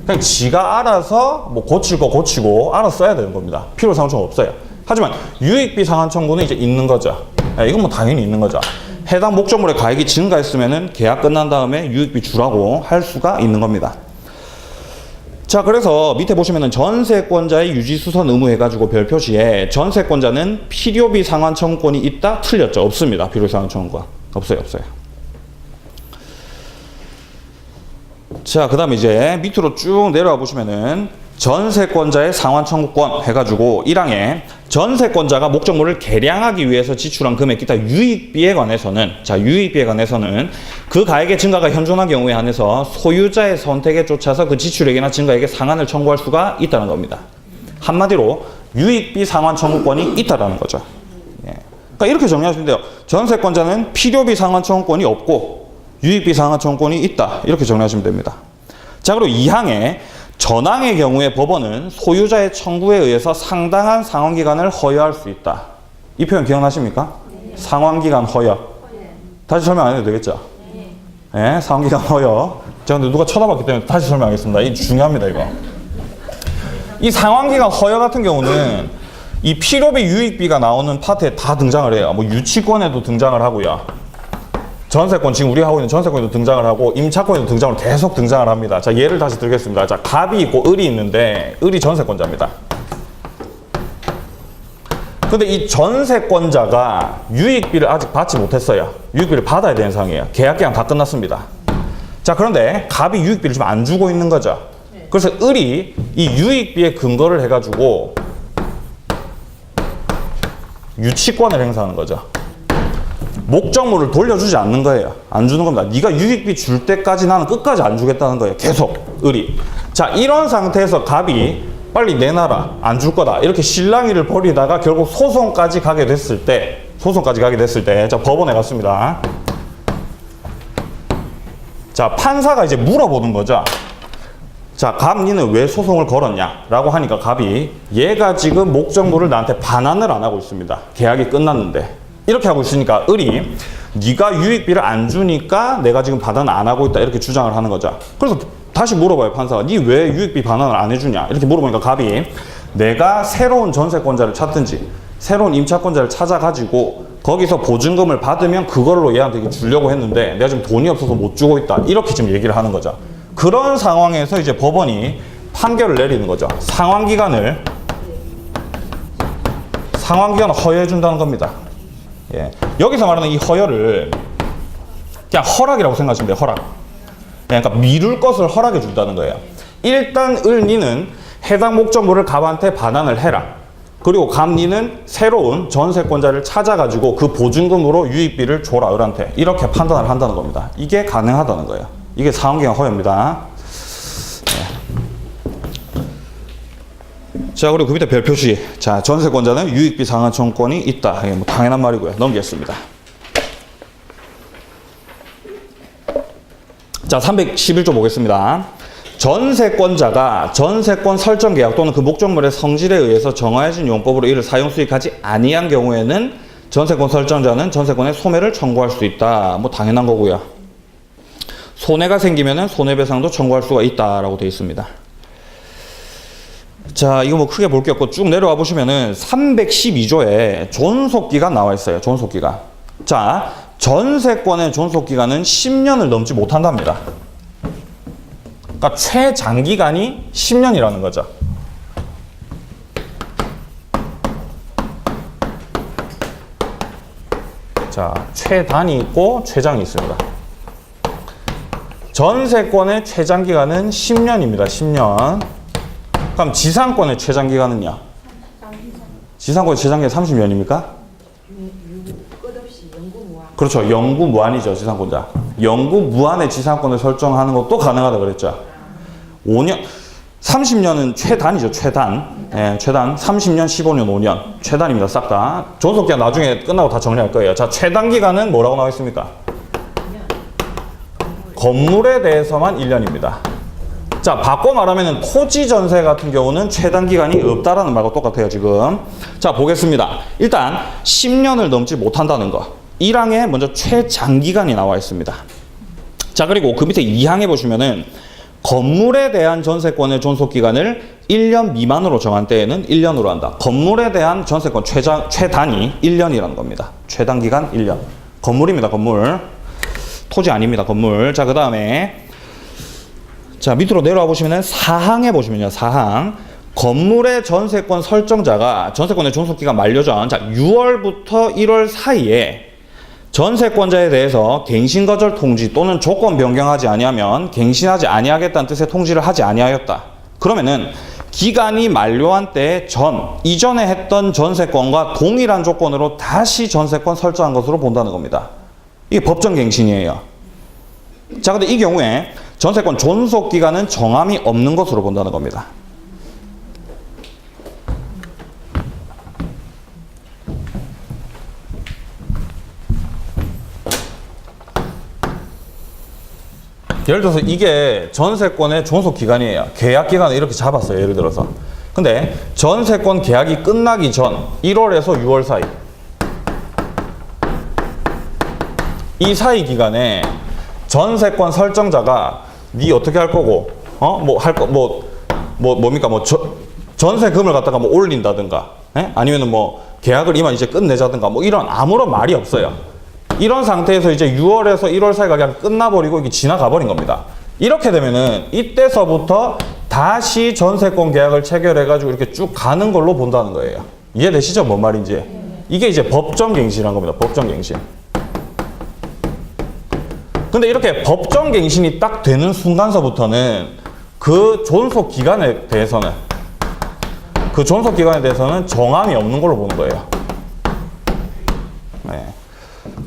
그냥 지가 알아서 뭐 고칠 거 고치고 알아서 써야 되는 겁니다. 필요비 상환 청구 없어요. 하지만 유익비 상환 청구는 이제 있는 거죠. 예, 이건 뭐 당연히 있는 거죠. 해당 목적물의 가액이 증가했으면은 계약 끝난 다음에 유익비 주라고 할 수가 있는 겁니다. 자, 그래서 밑에 보시면은 전세권자의 유지수선 의무 해가지고 별표시에 전세권자는 필요비 상환 청구권이 있다? 틀렸죠? 없습니다. 필요비 상환 청구권. 없어요. 자, 그 다음에 이제 밑으로 쭉 내려와 보시면은 전세권자의 상환 청구권 해가지고 1항에 전세권자가 목적물을 개량하기 위해서 지출한 금액 기타 유익비에 관해서는 그 가액의 증가가 현존한 경우에 한해서 소유자의 선택에 쫓아서 그 지출액이나 증가액의 상한을 청구할 수가 있다는 겁니다. 한마디로 유익비 상환 청구권이 있다라는 거죠. 예. 그러니까 이렇게 정리하시면 돼요. 전세권자는 필요비 상환 청구권이 없고 유익비 상환 청구권이 있다. 이렇게 정리하시면 됩니다. 자, 그리고 2항에 전항의 경우에 법원은 소유자의 청구에 의해서 상당한 상환기간을 허여할 수 있다. 이 표현 기억나십니까? 네. 상환기간 허여. 다시 설명 안 해도 되겠죠? 네, 상환기간 허여. 제가 근데 누가 쳐다봤기 때문에 다시 설명하겠습니다. 이 중요합니다, 이거. 이 상환기간 허여 같은 경우는 이 필요비 유익비가 나오는 파트에 다 등장을 해요. 뭐 유치권에도 등장을 하고요. 전세권, 지금 우리가 하고 있는 전세권에도 등장을 하고 임차권에도 계속 등장을 합니다. 자, 예를 다시 들겠습니다. 자, 갑이 있고 을이 있는데 을이 전세권자입니다. 근데 이 전세권자가 유익비를 아직 받지 못했어요. 유익비를 받아야 되는 상황이에요. 계약기간 다 끝났습니다. 자, 그런데 갑이 유익비를 지금 안 주고 있는 거죠. 그래서 을이 이 유익비에 근거를 해가지고 유치권을 행사하는 거죠. 목적물을 돌려주지 않는 거예요. 안 주는 겁니다. 네가 유익비 줄 때까지 나는 끝까지 안 주겠다는 거예요. 계속 을이. 자, 이런 상태에서 갑이 빨리 내놔라, 안 줄 거다 이렇게 실랑이를 벌이다가 결국 소송까지 가게 됐을 때 자, 법원에 갔습니다. 자, 판사가 이제 물어보는 거죠. 자, 갑 니는 왜 소송을 걸었냐 라고 하니까 갑이 얘가 지금 목적물을 나한테 반환을 안 하고 있습니다. 계약이 끝났는데 이렇게 하고 있으니까 을이 네가 유익비를 안 주니까 내가 지금 반환 안 하고 있다 이렇게 주장을 하는 거죠. 그래서 다시 물어봐요. 판사가 니 왜 유익비 반환을 안 해주냐 이렇게 물어보니까 갑이 내가 새로운 전세권자를 찾든지 새로운 임차권자를 찾아가지고 거기서 보증금을 받으면 그걸로 얘한테 주려고 했는데 내가 지금 돈이 없어서 못 주고 있다. 이렇게 지금 얘기를 하는 거죠. 그런 상황에서 이제 법원이 판결을 내리는 거죠. 상환기간을 허여해 준다는 겁니다. 예. 여기서 말하는 이 허여를 그냥 허락이라고 생각하시면 돼요. 허락. 그러니까 미룰 것을 허락해 준다는 거예요. 일단 을니는 해당 목적물을 갑한테 반환을 해라. 그리고 갑니는 새로운 전세권자를 찾아가지고 그 보증금으로 유익비를 줘라, 을한테. 이렇게 판단을 한다는 겁니다. 이게 가능하다는 거예요. 이게 상환기간 허여입니다. 네. 자, 그리고 그 밑에 별 표시. 자, 전세권자는 유익비 상환 청구권이 있다. 이게 뭐 당연한 말이고요. 넘기겠습니다. 자, 311조 보겠습니다. 전세권자가 전세권 설정 계약 또는 그 목적물의 성질에 의해서 정하여진 용법으로 이를 사용 수익하지 아니한 경우에는 전세권 설정자는 전세권의 소멸을 청구할 수 있다. 뭐 당연한 거고요. 손해가 생기면은 손해배상도 청구할 수가 있다라고 되어 있습니다. 자, 이거 뭐 크게 볼 게 없고 쭉 내려와 보시면은 312조에 존속기간 나와 있어요. 존속기간. 자, 전세권의 존속기간은 10년을 넘지 못한답니다. 그러니까 최장기간이 10년이라는 거죠. 자, 최단이 있고 최장이 있습니다. 전세권의 최장기간은 10년입니다. 10년. 그럼 지상권의 최장기간은요? 지상권의 최장기간 30년입니까? 끝없이 영구무한. 그렇죠. 영구무한이죠. 지상권자. 영구무한의 지상권을 설정하는 것도 가능하다 그랬죠. 5년, 30년은 최단이죠. 최단. 예, 최단. 30년, 15년, 5년. 최단입니다. 싹 다. 존속기간 나중에 끝나고 다 정리할 거예요. 자, 최단 기간은 뭐라고 나와 있습니까? 건물에 대해서만 1년입니다. 자, 바꿔 말하면 토지 전세 같은 경우는 최단 기간이 없다라는 말과 똑같아요, 지금. 자, 보겠습니다. 일단 10년을 넘지 못한다는 거. 1항에 먼저 최장기간이 나와 있습니다. 자, 그리고 그 밑에 2항에 보시면은 건물에 대한 전세권의 존속기간을 1년 미만으로 정한 때에는 1년으로 한다. 건물에 대한 전세권 최단이 1년이라는 겁니다. 최단기간 1년. 건물입니다, 건물. 토지 아닙니다, 건물. 자, 그 다음에 자, 밑으로 내려와 보시면은 4항에 보시면요, 4항. 건물의 전세권 설정자가 전세권의 존속기간 만료 전, 자, 6월부터 1월 사이에 전세권자에 대해서 갱신거절 통지 또는 조건 변경하지 아니하면 갱신하지 아니하겠다는 뜻의 통지를 하지 아니하였다. 그러면은 기간이 만료한 때 이전에 했던 전세권과 동일한 조건으로 다시 전세권 설정한 것으로 본다는 겁니다. 이게 법정갱신이에요. 자, 근데 이 경우에 전세권 존속기간은 정함이 없는 것으로 본다는 겁니다. 예를 들어서 이게 전세권의 존속기간이에요. 계약기간을 이렇게 잡았어요. 예를 들어서. 근데 전세권 계약이 끝나기 전 1월에서 6월 사이 이 사이 기간에 전세권 설정자가 니 어떻게 할 거고 뭡니까 전세금을 갖다가 뭐 올린다든가 아니면은 뭐 계약을 이만 이제 끝내자든가 뭐 이런 아무런 말이 없어요. 이런 상태에서 이제 6월에서 1월 사이가 그냥 끝나버리고 이게 지나가 버린 겁니다. 이렇게 되면은 이때서부터 다시 전세권 계약을 체결해가지고 이렇게 쭉 가는 걸로 본다는 거예요. 이해되시죠? 뭔 말인지. 이게 이제 법정갱신이라는 겁니다. 법정갱신. 근데 이렇게 법정갱신이 딱 되는 순간서부터는 그 존속기간에 대해서는 정함이 없는 걸로 보는 거예요. 네.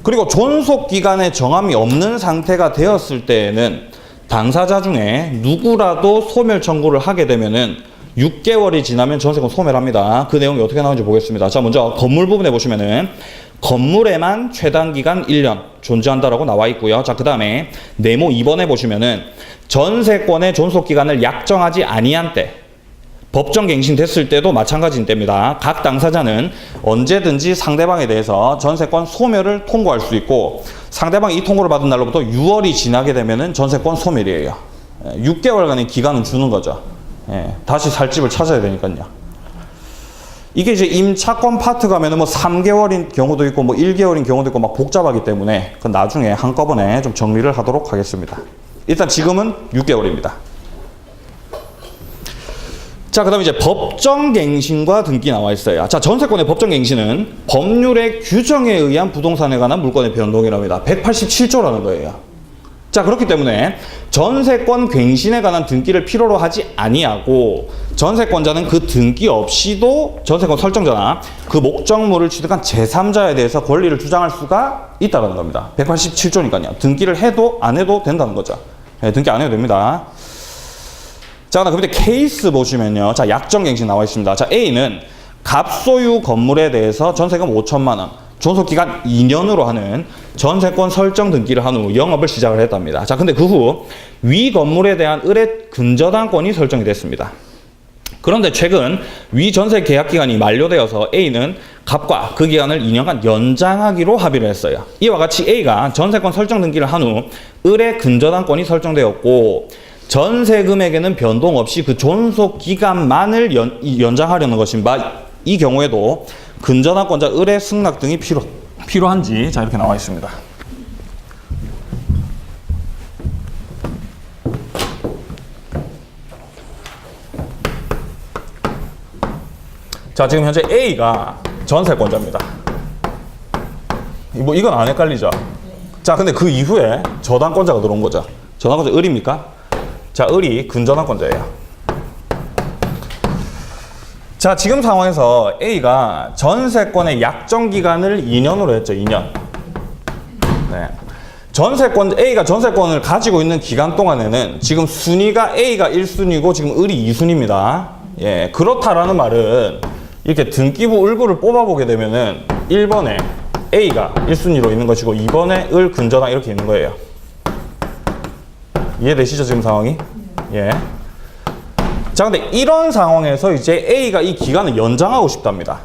그리고 존속기간에 정함이 없는 상태가 되었을 때에는 당사자 중에 누구라도 소멸 청구를 하게 되면은 6개월이 지나면 전세권 소멸합니다. 그 내용이 어떻게 나오는지 보겠습니다. 자, 먼저 건물 부분에 보시면은 건물에만 최단기간 1년 존재한다라고 나와 있고요. 자, 그 다음에 네모 2번에 보시면은 전세권의 존속기간을 약정하지 아니한 때 법정갱신 됐을 때도 마찬가지인 때입니다. 각 당사자는 언제든지 상대방에 대해서 전세권 소멸을 통고할 수 있고 상대방이 이 통고를 받은 날로부터 6월이 지나게 되면은 전세권 소멸이에요. 6개월간의 기간은 주는 거죠. 다시 살 집을 찾아야 되니까요. 이게 이제 임차권 파트 가면은 뭐 3개월인 경우도 있고 뭐 1개월인 경우도 있고 막 복잡하기 때문에 그건 나중에 한꺼번에 좀 정리를 하도록 하겠습니다. 일단 지금은 6개월입니다. 자, 그 다음에 이제 법정갱신과 등기 나와 있어요. 자, 전세권의 법정갱신은 법률의 규정에 의한 부동산에 관한 물권의 변동이랍니다. 187조라는 거예요. 자, 그렇기 때문에 전세권 갱신에 관한 등기를 필요로 하지 아니하고 전세권자는 그 등기 없이도 전세권 설정자나 그 목적물을 취득한 제3자에 대해서 권리를 주장할 수가 있다는 겁니다. 187조니까요. 등기를 해도 안 해도 된다는 거죠. 네, 등기 안 해도 됩니다. 자, 그럼 밑에 케이스 보시면요. 자, 약정갱신 나와 있습니다. 자, A는 갑소유 건물에 대해서 전세금 5천만 원, 존속기간 2년으로 하는 전세권 설정 등기를 한 후 영업을 시작을 했답니다. 자, 근데 그 후 위 건물에 대한 의뢰 근저당권이 설정이 됐습니다. 그런데 최근 위 전세 계약 기간이 만료되어서 A는 갑과 그 기간을 2년간 연장하기로 합의를 했어요. 이와 같이 A가 전세권 설정 등기를 한 후 의뢰 근저당권이 설정되었고 전세 금액에는 변동 없이 그 존속 기간만을 연장하려는 것인가, 이 경우에도 근저당권자 의뢰 승낙 등이 필요한지 자 이렇게 나와 있습니다. 자, 지금 현재 A가 전세권자입니다. 뭐 이건 안 헷갈리죠? 자, 근데 그 이후에 저당권자가 들어온 거죠. 저당권자 을입니까? 자, 을이 근저당권자예요. 자, 지금 상황에서 A가 전세권의 약정 기간을 2년으로 했죠. 2년. 네. A가 전세권을 가지고 있는 기간 동안에는 지금 순위가 A가 1순위고 지금 을이 2순위입니다. 예. 그렇다라는 말은 이렇게 등기부 을구를 뽑아보게 되면은 1번에 A가 1순위로 있는 것이고 2번에 을 근저당 이렇게 있는 거예요. 이해되시죠, 지금 상황이? 예. 자, 근데 이런 상황에서 이제 A가 이 기간을 연장하고 싶답니다.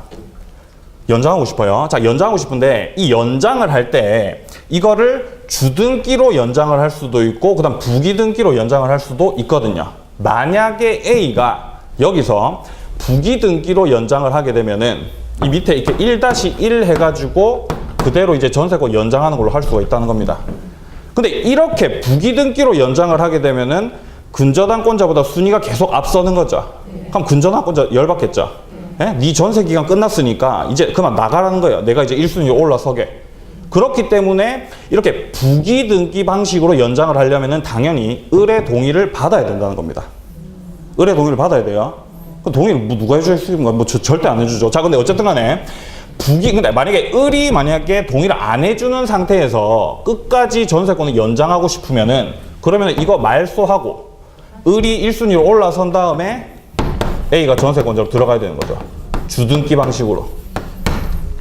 연장하고 싶어요. 자, 연장하고 싶은데 이 연장을 할 때 이거를 주등기로 연장을 할 수도 있고 그다음 부기등기로 연장을 할 수도 있거든요. 만약에 A가 여기서 부기등기로 연장을 하게 되면은 이 밑에 이렇게 1-1 해가지고 그대로 이제 전세권 연장하는 걸로 할 수가 있다는 겁니다. 근데 이렇게 부기등기로 연장을 하게 되면은 근저당권자보다 순위가 계속 앞서는 거죠. 그럼 근저당권자 열받겠죠. 네 전세 기간 끝났으니까 이제 그만 나가라는 거예요. 내가 이제 1순위로 올라서게. 그렇기 때문에 이렇게 부기등기 방식으로 연장을 하려면은 당연히 을의 동의를 받아야 된다는 겁니다. 을의 동의를 받아야 돼요. 그 동의를 뭐 누가 해줄 수 있는 거야? 절대 안 해주죠. 자, 근데 어쨌든 간에 근데 만약에 을이 동의를 안 해주는 상태에서 끝까지 전세권을 연장하고 싶으면은 그러면 이거 말소하고 을이 1순위로 올라선 다음에 A가 전세권자로 들어가야 되는 거죠. 주등기 방식으로.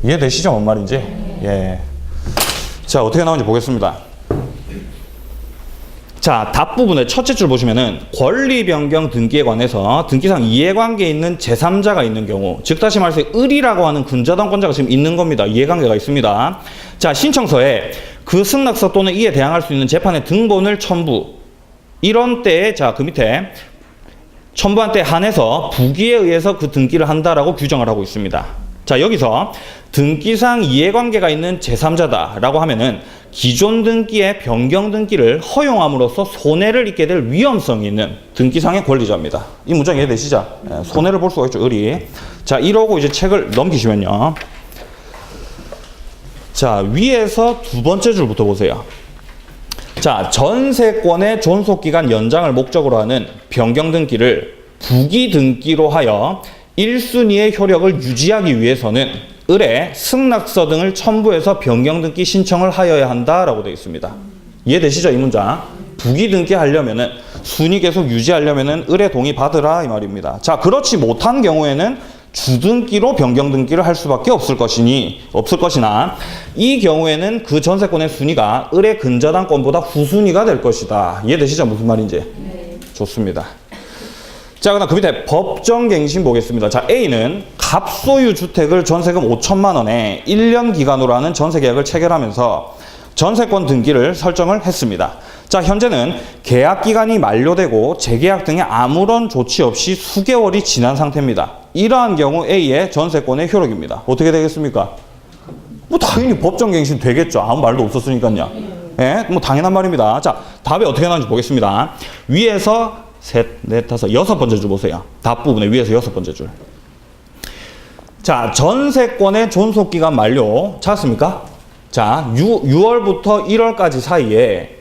이해되시죠? 뭔 말인지? 예. 자, 어떻게 나오는지 보겠습니다. 자, 답 부분의 첫째 줄 보시면은 권리 변경 등기에 관해서 등기상 이해관계에 있는 제3자가 있는 경우, 즉 다시 말해서 을이라고 하는 근저당권자가 지금 있는 겁니다. 이해관계가 있습니다. 자, 신청서에 그 승낙서 또는 이에 대항할 수 있는 재판의 등본을 첨부. 이런 때에 자, 그 밑에 첨부한 때에 한해서 부기에 의해서 그 등기를 한다라고 규정을 하고 있습니다. 자, 여기서 등기상 이해관계가 있는 제3자다라고 하면은 기존 등기의 변경 등기를 허용함으로써 손해를 입게 될 위험성이 있는 등기상의 권리자입니다. 이 문장 이해되시죠? 예, 손해를 볼 수가 있죠, 을이. 자, 이러고 이제 책을 넘기시면요. 자, 위에서 두 번째 줄부터 보세요. 자, 전세권의 존속기간 연장을 목적으로 하는 변경 등기를 부기 등기로 하여 1순위의 효력을 유지하기 위해서는 을에 승낙서 등을 첨부해서 변경 등기 신청을 하여야 한다라고 되어 있습니다. 이해되시죠? 이 문장. 부기 등기 하려면은 순위 계속 유지하려면은 을의 동의 받으라 이 말입니다. 자, 그렇지 못한 경우에는 주등기로 변경 등기를 할 수밖에 없을 것이나 이 경우에는 그 전세권의 순위가 을의 근저당권보다 후순위가 될 것이다. 이해되시죠? 무슨 말인지? 네. 좋습니다. 자, 그다음 그 밑에 법정갱신 보겠습니다. 자, A는 갑소유 주택을 전세금 5천만 원에 1년 기간으로 하는 전세계약을 체결하면서 전세권 등기를 설정을 했습니다. 자, 현재는 계약 기간이 만료되고 재계약 등의 아무런 조치 없이 수개월이 지난 상태입니다. 이러한 경우 A의 전세권의 효력입니다. 어떻게 되겠습니까? 뭐 당연히 법정갱신 되겠죠. 아무 말도 없었으니까요. 예, 뭐 당연한 말입니다. 자, 답이 어떻게 나오는지 보겠습니다. 위에서 셋, 넷, 다섯, 여섯 번째 줄 보세요. 답 부분에 위에서 여섯 번째 줄. 자, 전세권의 존속기간 만료 찾았습니까? 자, 6월부터 1월까지 사이에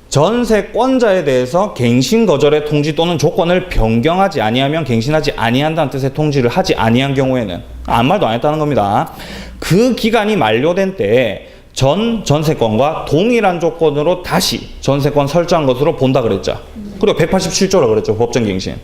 전세권자에 대해서 갱신 거절의 통지 또는 조건을 변경하지 아니하면 갱신하지 아니한다는 뜻의 통지를 하지 아니한 경우에는 아무 말도 안 했다는 겁니다. 그 기간이 만료된 때에 전세권과 동일한 조건으로 다시 전세권 설정한 것으로 본다 그랬죠. 그리고 187조라 그랬죠. 법정갱신.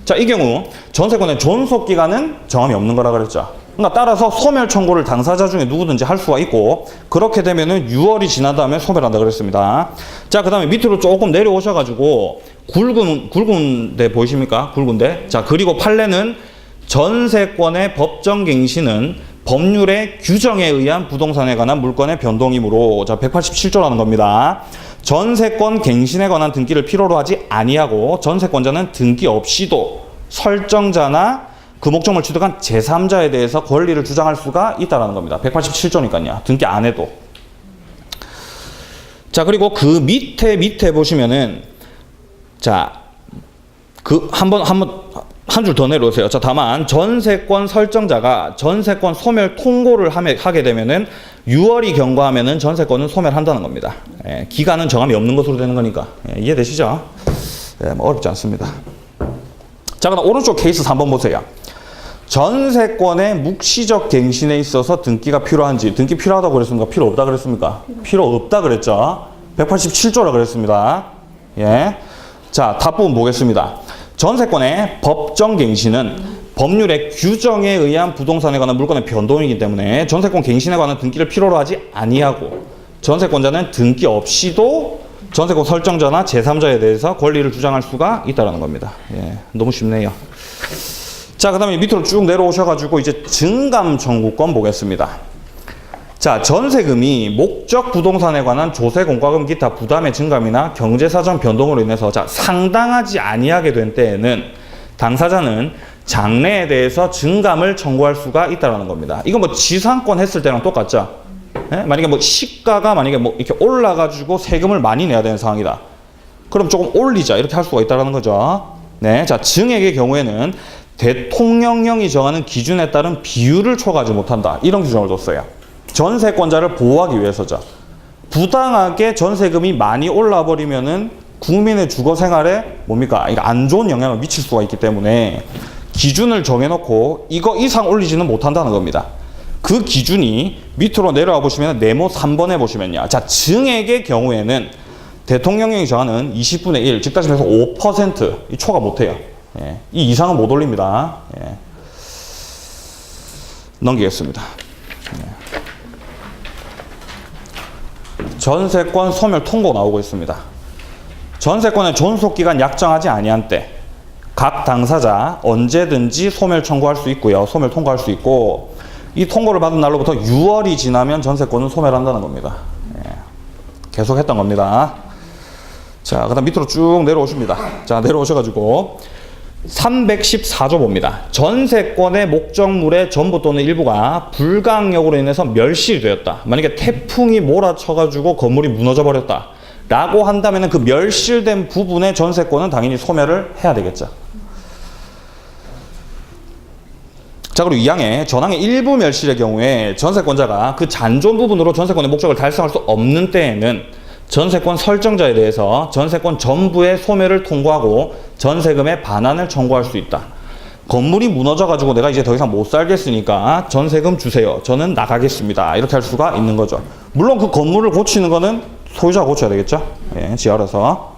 자, 이 경우 전세권의 존속기간은 정함이 없는 거라 그랬죠. 그러니까 따라서 소멸 청구를 당사자 중에 누구든지 할 수가 있고, 그렇게 되면은 6월이 지난 다음에 소멸한다 그랬습니다. 자, 그 다음에 밑으로 조금 내려오셔가지고 굵은 데 보이십니까? 굵은 데. 자, 그리고 판례는 전세권의 법정갱신은 법률의 규정에 의한 부동산에 관한 물건의 변동이므로, 자, 187조라는 겁니다. 전세권 갱신에 관한 등기를 필요로 하지 아니하고 전세권자는 등기 없이도 설정자나 그 목적물 취득한 제3자에 대해서 권리를 주장할 수가 있다는 겁니다. 187조니까요. 등기 안 해도. 자, 그리고 그 밑에 보시면은, 자, 그 한 줄 더 내려오세요. 자, 다만 전세권 설정자가 전세권 소멸 통고를 하게 되면은 6월이 경과하면은 전세권은 소멸한다는 겁니다. 예, 기간은 정함이 없는 것으로 되는 거니까. 예, 이해되시죠? 예, 뭐 어렵지 않습니다. 자, 그럼 오른쪽 케이스 3번 보세요. 전세권의 묵시적 갱신에 있어서 등기가 필요한지, 등기 필요하다고 그랬습니까? 필요 없다 그랬습니까? 필요 없다 그랬죠. 187조라 그랬습니다. 예. 자, 답 부분 보겠습니다. 전세권의 법정갱신은 법률의 규정에 의한 부동산에 관한 물건의 변동이기 때문에 전세권 갱신에 관한 등기를 필요로 하지 아니하고, 전세권자는 등기 없이도 전세권 설정자나 제3자에 대해서 권리를 주장할 수가 있다는 겁니다. 예, 너무 쉽네요. 자, 그 다음에 밑으로 쭉 내려오셔가지고 이제 증감 청구권 보겠습니다. 자, 전세금이 목적 부동산에 관한 조세, 공과금, 기타 부담의 증감이나 경제사정 변동으로 인해서 상당하지 아니하게 된 때에는 당사자는 장래에 대해서 증감을 청구할 수가 있다는 겁니다. 이거 뭐 지상권 했을 때랑 똑같죠? 예? 만약에 뭐 시가가 만약에 뭐 이렇게 올라가지고 세금을 많이 내야 되는 상황이다. 그럼 조금 올리자 이렇게 할 수가 있다는 거죠. 네, 자, 증액의 경우에는 대통령령이 정하는 기준에 따른 비율을 초과하지 못한다. 이런 규정을 뒀어요. 전세권자를 보호하기 위해서죠. 부당하게 전세금이 많이 올라 버리면은 국민의 주거 생활에 뭡니까? 이거 안 좋은 영향을 미칠 수가 있기 때문에 기준을 정해놓고 이거 이상 올리지는 못한다는 겁니다. 그 기준이 밑으로 내려와 보시면 네모 3번에 보시면요. 자, 증액의 경우에는 대통령령이 정하는 20분의 1, 즉 다시 말해서 5% 이 초과 못해요. 예, 이 이상은 못 올립니다. 예. 넘기겠습니다. 예. 전세권 소멸 통고 나오고 있습니다. 전세권의 존속기간 약정하지 아니한 때 각 당사자 언제든지 소멸 청구할 수 있고요. 소멸 통고할 수 있고, 이 통고를 받은 날로부터 6월이 지나면 전세권은 소멸한다는 겁니다. 예. 계속 했던 겁니다. 자, 그 다음 밑으로 쭉 내려오십니다. 자, 내려오셔가지고 314조 봅니다. 전세권의 목적물의 전부 또는 일부가 불가항력으로 인해서 멸실이 되었다. 만약에 태풍이 몰아쳐가지고 건물이 무너져 버렸다 라고 한다면 그 멸실된 부분의 전세권은 당연히 소멸을 해야 되겠죠. 자, 그리고 2항에 전항의 일부 멸실의 경우에 전세권자가 그 잔존 부분으로 전세권의 목적을 달성할 수 없는 때에는 전세권 설정자에 대해서 전세권 전부의 소멸을 통고하고 전세금의 반환을 청구할 수 있다. 건물이 무너져가지고 내가 이제 더 이상 못 살겠으니까 전세금 주세요. 저는 나가겠습니다. 이렇게 할 수가 있는 거죠. 물론 그 건물을 고치는 거는 소유자가 고쳐야 되겠죠. 예, 지 알아서.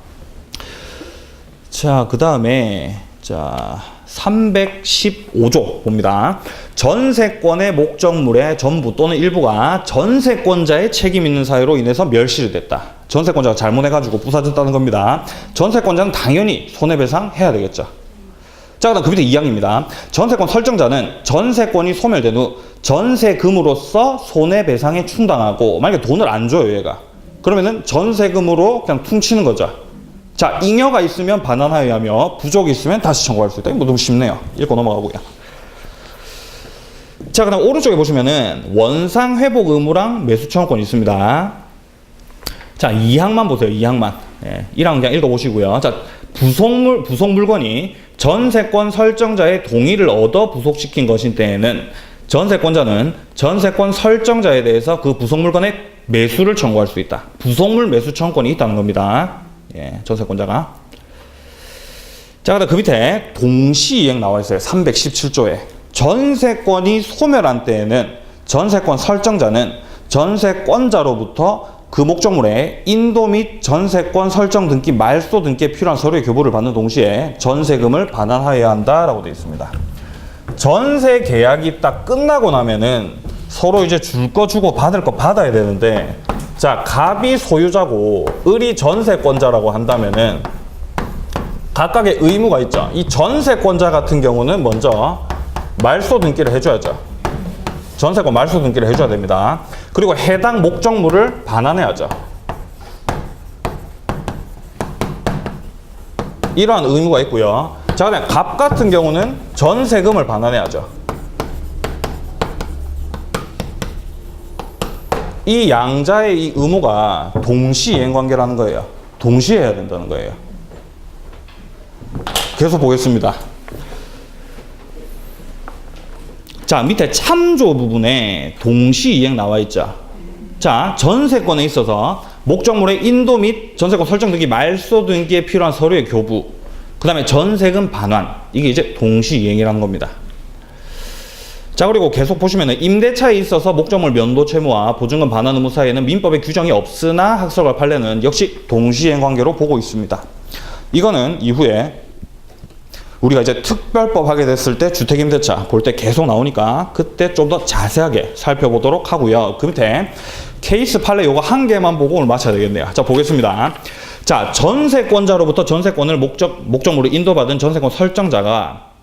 자, 그 다음에 자 315조 봅니다. 전세권의 목적물의 전부 또는 일부가 전세권자의 책임 있는 사유로 인해서 멸실이 됐다. 전세권자가 잘못해가지고 부사졌다는 겁니다. 전세권자는 당연히 손해배상 해야 되겠죠. 자, 그다음 그 밑에 2항입니다. 전세권 설정자는 전세권이 소멸된 후 전세금으로서 손해배상에 충당하고, 만약에 돈을 안 줘요 얘가. 그러면은 전세금으로 그냥 퉁치는 거죠. 자, 잉여가 있으면 반환하여야며 부족이 있으면 다시 청구할 수 있다. 이거 뭐 너무 쉽네요. 읽고 넘어가고요. 자, 그다음 오른쪽에 보시면은 원상 회복 의무랑 매수 청구권이 있습니다. 자, 2항만 보세요. 2항만. 예, 1항 그냥 읽어보시고요. 자, 부속 물건이 전세권 설정자의 동의를 얻어 부속시킨 것인 때에는 전세권자는 전세권 설정자에 대해서 그 부속 물건의 매수를 청구할 수 있다. 부속물 매수 청구권이 있다는 겁니다. 예, 전세권자가. 자, 그다음 그 밑에 동시이행 나와 있어요. 317조에. 전세권이 소멸한 때에는 전세권 설정자는 전세권자로부터 그 목적물의 인도 및 전세권 설정 등기 말소 등기에 필요한 서류의 교부를 받는 동시에 전세금을 반환하여야 한다라고 되어 있습니다. 전세 계약이 딱 끝나고 나면은 서로 이제 줄 거 주고 받을 거 받아야 되는데, 자, 갑이 소유자고 을이 전세권자라고 한다면은 각각의 의무가 있죠. 이 전세권자 같은 경우는 먼저 말소 등기를 해줘야죠. 전세권 말소 등기를 해줘야 됩니다. 그리고 해당 목적물을 반환해야죠. 이러한 의무가 있고요. 자, 그다음에 갑 같은 경우는 전세금을 반환해야죠. 이 양자의 이 의무가 동시이행 관계라는 거예요. 동시에 해야 된다는 거예요. 계속 보겠습니다. 자, 밑에 참조 부분에 동시이행 나와 있죠. 자, 전세권에 있어서 목적물의 인도 및 전세권 설정 등기 말소 등기에 필요한 서류의 교부, 그 다음에 전세금 반환, 이게 이제 동시이행이라는 겁니다. 자, 그리고 계속 보시면은 임대차에 있어서 목적물 면도 채무와 보증금 반환 의무 사이에는 민법의 규정이 없으나 학설과 판례는 역시 동시이행 관계로 보고 있습니다. 이거는 이후에 우리가 이제 특별법 하게 됐을 때 주택임대차 볼 때 계속 나오니까 그때 좀 더 자세하게 살펴보도록 하고요. 그 밑에 케이스 판례 요거 한 개만 보고 오늘 마쳐야 되겠네요. 자, 보겠습니다. 자, 전세권자로부터 전세권을 목적물로 인도받은 전세권 설정자가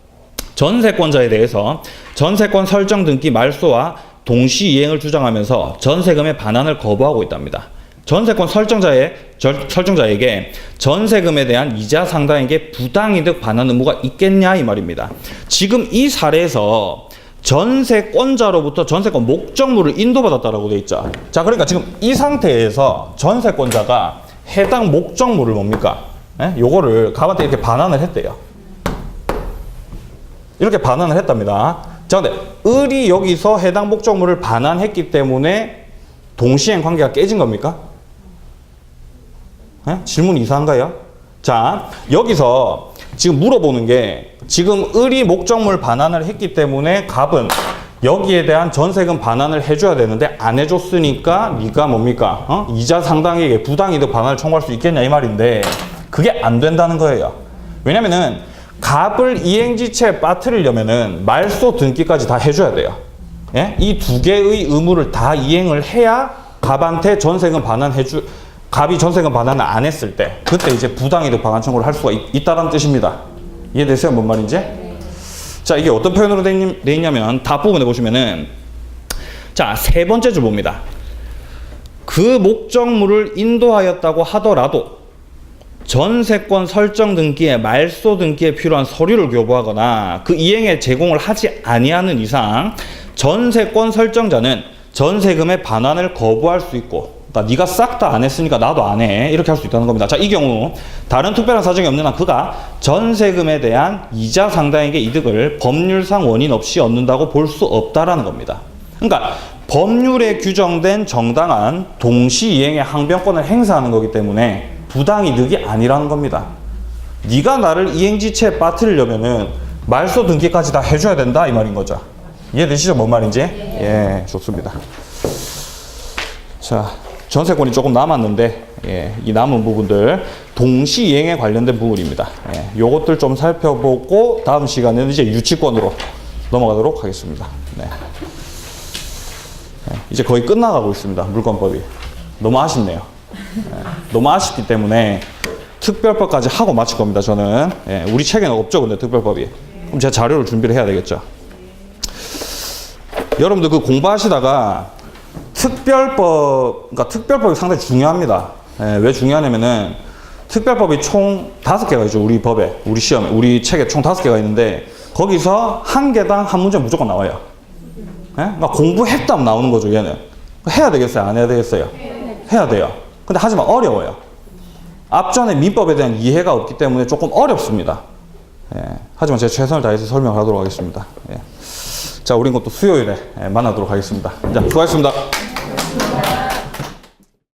전세권자에 대해서 전세권 설정 등기 말소와 동시이행을 주장하면서 전세금의 반환을 거부하고 있답니다. 전세권 설정자에게 전세금에 대한 이자 상당액의 부당이득 반환 의무가 있겠냐 이 말입니다. 지금 이 사례에서 전세권자로부터 전세권 목적물을 인도받았다라고 돼 있죠. 자, 그러니까 지금 이 상태에서 전세권자가 해당 목적물을 뭡니까? 예? 요거를 갑한테 이렇게 반환을 했대요. 이렇게 반환을 했답니다. 자, 근데 을이 여기서 해당 목적물을 반환했기 때문에 동시행 관계가 깨진 겁니까? 네? 질문 이상한가요? 자, 여기서 지금 물어보는 게 지금 을이 목적물 반환을 했기 때문에 갑은 여기에 대한 전세금 반환을 해줘야 되는데 안 해줬으니까 네가 뭡니까? 이자 상당액의 부당이득 반환을 청구할 수 있겠냐 이 말인데 그게 안 된다는 거예요. 왜냐면은 갑을 이행지체에 빠뜨리려면은 말소 등기까지 다 해줘야 돼요. 예? 이 두 개의 의무를 다 이행을 해야 갑한테 전세금 갑이 전세금 반환을 안 했을 때 그때 이제 부당이득 반환 청구를 할 수가 있다는 뜻입니다. 이해되세요? 뭔 말인지? 자, 이게 어떤 표현으로 돼 있냐면 답 부분에 보시면은 자, 세 번째 줄 봅니다. 그 목적물을 인도하였다고 하더라도 전세권 설정 등기에 말소 등기에 필요한 서류를 교부하거나 그 이행에 제공을 하지 아니하는 이상 전세권 설정자는 전세금의 반환을 거부할 수 있고, 그러니까 네가 싹 다 안 했으니까 나도 안 해, 이렇게 할 수 있다는 겁니다. 자, 이 경우 다른 특별한 사정이 없는 한 그가 전세금에 대한 이자 상당액의 이득을 법률상 원인 없이 얻는다고 볼 수 없다라는 겁니다. 그러니까 법률에 규정된 정당한 동시이행의 항변권을 행사하는 거기 때문에 부당이득이 아니라는 겁니다. 네가 나를 이행지체에 빠뜨리려면은 말소 등기까지 다 해줘야 된다 이 말인 거죠. 이해되시죠? 뭔 말인지? 예, 좋습니다. 자, 전세권이 조금 남았는데, 예, 이 남은 부분들 동시이행에 관련된 부분입니다. 예, 요것들 좀 살펴보고 다음 시간에는 이제 유치권으로 넘어가도록 하겠습니다. 네. 예, 이제 거의 끝나가고 있습니다. 물권법이. 너무 아쉽네요. 예, 너무 아쉽기 때문에 특별법까지 하고 마칠 겁니다. 저는. 예, 우리 책에는 없죠, 근데 특별법이. 그럼 제가 자료를 준비를 해야 되겠죠. 여러분들 그 공부하시다가 그러니까 특별법이 상당히 중요합니다. 예, 왜 중요하냐면은 특별법이 총 5개가 있죠. 우리 법에, 우리 시험에, 우리 책에 총 5개가 있는데 거기서 한 개당 한 문제 무조건 나와요. 예? 그러니까 공부했다면 나오는 거죠, 얘는. 해야 되겠어요? 안 해야 되겠어요? 해야 돼요. 근데 하지만 어려워요. 앞전에 민법에 대한 이해가 없기 때문에 조금 어렵습니다. 예. 하지만 제가 최선을 다해서 설명하도록 하겠습니다. 예. 자, 우린 또 수요일에 만나도록 하겠습니다. 자, 수고하셨습니다.